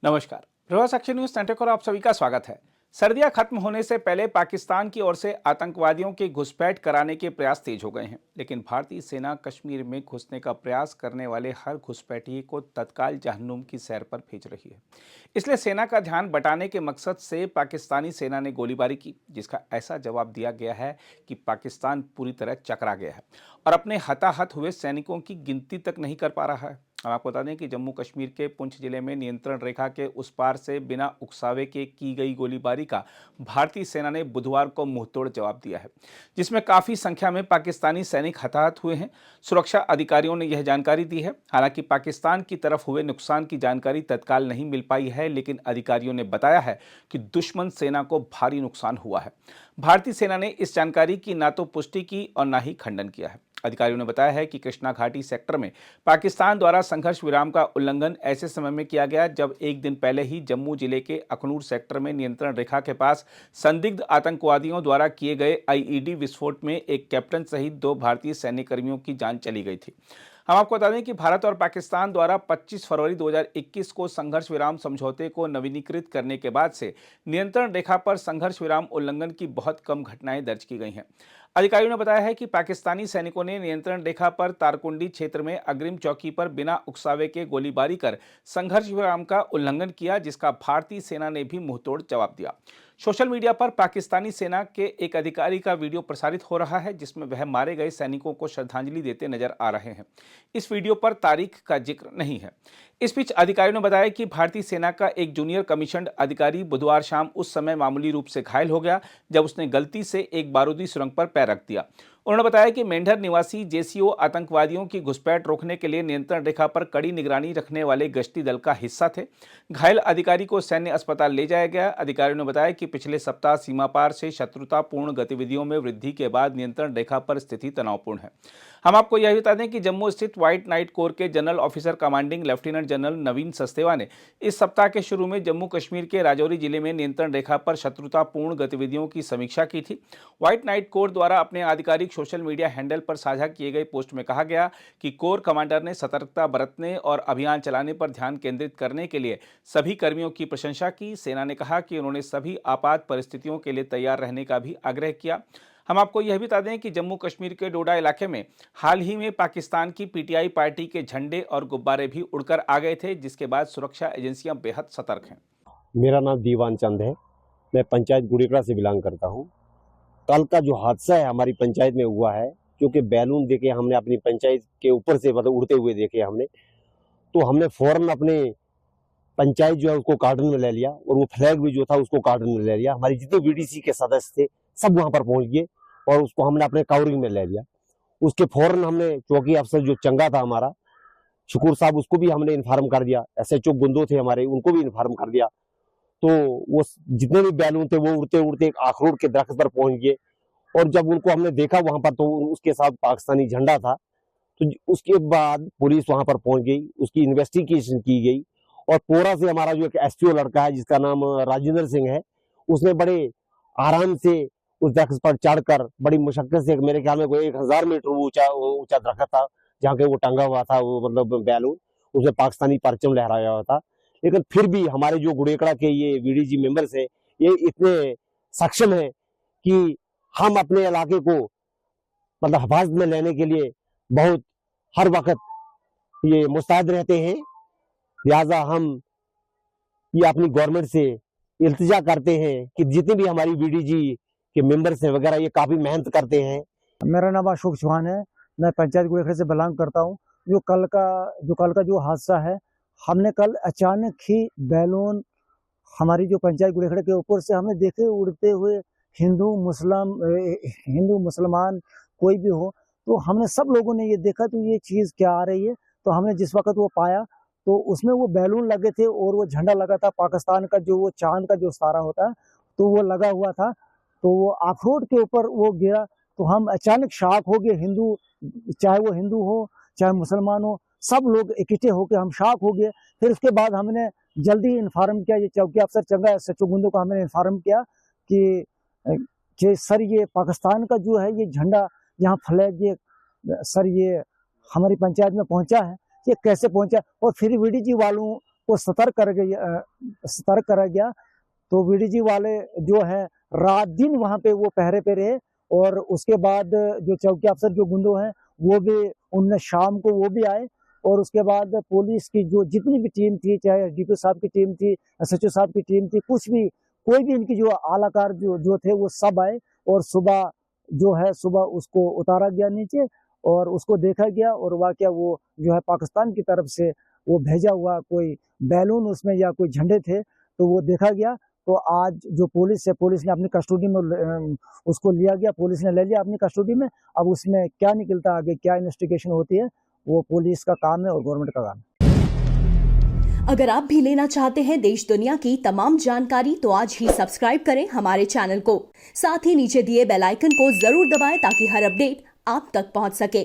नमस्कार। Prabhas action news network और आप सभी का स्वागत है। सर्दियां खत्म होने से पहले पाकिस्तान की ओर से आतंकवादियों की घुसपैठ कराने के प्रयास तेज हो गए हैं, लेकिन भारतीय सेना कश्मीर में घुसने का प्रयास करने वाले हर घुसपैठिए को तत्काल जहन्नुम की सैर पर भेज रही है। इसलिए सेना का ध्यान बटाने के मकसद से पाकिस्तानी सेना ने गोलीबारी की, जिसका ऐसा जवाब दिया गया है कि पाकिस्तान पूरी तरह चकरा गया है और अपने हताहत हुए सैनिकों की गिनती तक नहीं कर पा रहा है। हम आपको बता दें कि जम्मू कश्मीर के पुंछ जिले में नियंत्रण रेखा के उस पार से बिना उकसावे के की गई गोलीबारी का भारतीय सेना ने बुधवार को मुंहतोड़ जवाब दिया है, जिसमें काफी संख्या में पाकिस्तानी सैनिक हताहत हुए हैं। सुरक्षा अधिकारियों ने यह जानकारी दी है। हालांकि पाकिस्तान की तरफ हुए नुकसान की जानकारी तत्काल नहीं मिल पाई है, लेकिन अधिकारियों ने बताया है कि दुश्मन सेना को भारी नुकसान हुआ है। भारतीय सेना ने इस जानकारी की ना तो पुष्टि की और ना ही खंडन किया है। अधिकारियों ने बताया है कि कृष्णा घाटी सेक्टर में पाकिस्तान द्वारा संघर्ष विराम का उल्लंघन ऐसे समय में किया गया जब एक दिन पहले ही जम्मू जिले के अखनूर सेक्टर में नियंत्रण रेखा के पास संदिग्ध आतंकवादियों द्वारा किए गए आईईडी विस्फोट में एक कैप्टन सहित 2 भारतीय सैन्य कर्मियों की जान चली गई थी। हम आपको बता दें कि भारत और पाकिस्तान द्वारा 25 फरवरी 2021 को संघर्ष विराम समझौते को नवीनीकृत करने के बाद से नियंत्रण रेखा पर संघर्ष विराम उल्लंघन की बहुत कम घटनाएं दर्ज की गई हैं। अधिकारियों ने बताया है कि पाकिस्तानी सैनिकों ने नियंत्रण रेखा पर तारकुंडी क्षेत्र में अग्रिम चौकी पर बिना उकसावे के गोलीबारी कर संघर्ष विराम का उल्लंघन किया, जिसका भारतीय सेना ने भी मुंहतोड़ जवाब दिया। सोशल मीडिया पर पाकिस्तानी सेना के एक अधिकारी का वीडियो प्रसारित हो रहा है, जिसमें वह मारे गए सैनिकों को श्रद्धांजलि देते नजर आ रहे हैं। इस वीडियो पर तारीख का जिक्र नहीं है। इस बीच अधिकारियों ने बताया कि भारतीय सेना का एक जूनियर कमीशन्ड अधिकारी बुधवार शाम उस समय मामूली रूप से घायल हो गया जब उसने गलती से एक बारूदी सुरंग पर पैर रख दिया। उन्होंने बताया कि मेंढर निवासी जेसीओ आतंकवादियों की घुसपैठ रोकने के लिए नियंत्रण रेखा पर कड़ी निगरानी रखने वाले गश्ती दल का हिस्सा थे। घायल अधिकारी को सैन्य अस्पताल ले जाया गया। अधिकारियों ने बताया कि पिछले सप्ताह सीमा पार से शत्रुतापूर्ण गतिविधियों में वृद्धि के बाद नियंत्रण रेखा पर स्थिति तनावपूर्ण है। हम आपको यह बता दें कि जम्मू स्थित व्हाइट नाइट कोर के general officer commanding lieutenant general Naveen Sachdeva ने इस सप्ताह के शुरू में जम्मू कश्मीर के राजौरी जिले में नियंत्रण रेखा पर शत्रुतापूर्ण गतिविधियों की समीक्षा की थी। व्हाइट नाइट कोर द्वारा अपने आधिकारिक सोशल मीडिया हैंडल पर साझा किए गए पोस्ट में कहा गया कि कोर कमांडर ने सतर्कता बरतने और अभियान चलाने पर ध्यान केंद्रित करने के लिए सभी कर्मियों की प्रशंसा की। सेना ने कहा कि उन्होंने सभी आपात परिस्थितियों के लिए तैयार रहने का भी आग्रह किया। हम आपको यह भी बता दें कि जम्मू कश्मीर के डोडा इलाके में हाल ही में पाकिस्तान की पीटीआई पार्टी के झंडे और गुब्बारे भी उड़कर आ गए थे, जिसके बाद सुरक्षा एजेंसियां बेहद सतर्क हैं। मेरा नाम दीवान चंद है। मैं पंचायत गुड़ीकड़ा से बिलोंग करता हूं। कल का जो हादसा है हमारी पंचायत में हुआ है, क्योंकि बैलून देखे हमने अपनी पंचायत के ऊपर से मतलब उड़ते हुए देखे हमने, तो हमने फौरन अपने पंचायत जो है उसको कार्डन में ले लिया और वो फ्लैग भी जो था उसको कार्डन में ले लिया। हमारे जितने बीडीसी के सदस्य थे सब वहां पर पहुंच गए और उसको हमने अपने कवरिंग में ले लिया। उसके फौरन हमने चौकी अफसर जो चंगा था हमारा शुक्र साहब, उसको भी हमने इन्फॉर्म कर दिया। एसएचओ गुंदो थे हमारे, उनको भी इन्फॉर्म कर दिया। तो वो जितने भी बैलून थे वो उड़ते उड़ते एक अखरोट के दरख्त पर पहुंच गए और जब उनको हमने देखा वहां पर तो उसके साथ पाकिस्तानी झंडा था। तो उसके बाद पुलिस वहां पर पहुंच गई, उसकी इन्वेस्टिगेशन की गई और पोरा से हमारा जो एक एसपीओ लड़का है जिसका नाम राजेंद्र सिंह है, उसने बड़े आराम से उस दरख्त पर चढ़कर बड़ी मुशक्कत से, मेरे ख्याल में कोई 1000 मीटर ऊंचा दरख्त था जहाँ के वो टंगा हुआ था, वो मतलब बैलून, उसमें पाकिस्तानी परचम लहराया हुआ था। लेकिन फिर भी हमारे जो गुड़ेकड़ा के ये वीडीजी मेंबर्स है ये इतने सक्षम है कि हम अपने इलाके को मतलब हिफाजत में लेने के लिए बहुत हर वक्त ये मुस्तैद रहते हैं। लिहाजा हम ये अपनी गवर्नमेंट से इल्तिजा करते हैं कि जितने भी हमारी वीडीजी के मेंबर्स हैं वगैरह ये काफी मेहनत करते हैं। मेरा नाम अशोक चौहान है। मैं पंचायत गुड़ेकड़ा से बिलोंग करता हूँ। जो कल का जो हादसा है, हमने कल अचानक ही बैलून हमारी जो पंचायत गुड़ेकड़ा के ऊपर से हमने देखे उड़ते हुए। हिंदू मुसलमान कोई भी हो, तो हमने सब लोगों ने ये देखा तो ये चीज क्या आ रही है। तो हमने जिस वक्त वो पाया तो उसमें वो बैलून लगे थे और वो झंडा लगा था पाकिस्तान का, जो वो चांद का जो सितारा होता है तो वो लगा हुआ था। तो वो अखरोट के ऊपर वो गिरा तो हम अचानक शॉक हो गए। हिंदू, चाहे वो हिंदू हो चाहे मुसलमान हो, सब लोग इकट्ठे होकर हम शॉक हो गए। फिर उसके बाद हमने जल्दी इन्फॉर्म किया, ये चौकी अफसर चंगा सचो गुंदो को हमने इन्फॉर्म किया कि सर ये पाकिस्तान का जो है ये झंडा यहाँ फ्लैग ये सर ये हमारी पंचायत में पहुंचा है, ये कैसे पहुंचा। और फिर वीडीजी वालों सबको सतर्क करा गया। तो वीडीजी वाले जो है रात दिन वहां पे वो पहरे पे रहे, और उसके बाद जो चौकी अफसर जो गुंडो हैं वो भी उनने शाम को वो भी आए, और उसके बाद पुलिस की जो जितनी भी टीम थी, चाहे डीपी साहब की टीम थी, एसएचओ साहब की टीम थी, कुछ भी कोई भी इनकी जो आलाकार जो थे वो सब आए, और सुबह उसको उतारा गया नीचे और उसको देखा गया, और वाकया वो जो है पाकिस्तान की तरफ से वो भेजा हुआ कोई बैलून उसमें या कोई झंडे थे, तो वो देखा गया। तो आज जो पुलिस है, पुलिस ने अपनी कस्टडी में उसको लिया गया, पुलिस ने ले लिया अपनी कस्टडी में। अब उसमें क्या निकलता आगे, क्या इन्वेस्टिगेशन होती है, वो पुलिस का काम है और गवर्नमेंट का काम है। अगर आप भी लेना चाहते हैं देश दुनिया की तमाम जानकारी तो आज ही सब्सक्राइब करें हमारे चैनल को। साथ ही नीचे दिए बेल आइकन को जरूर दबाएं ताकि हर अपडेट आप तक पहुंच सके।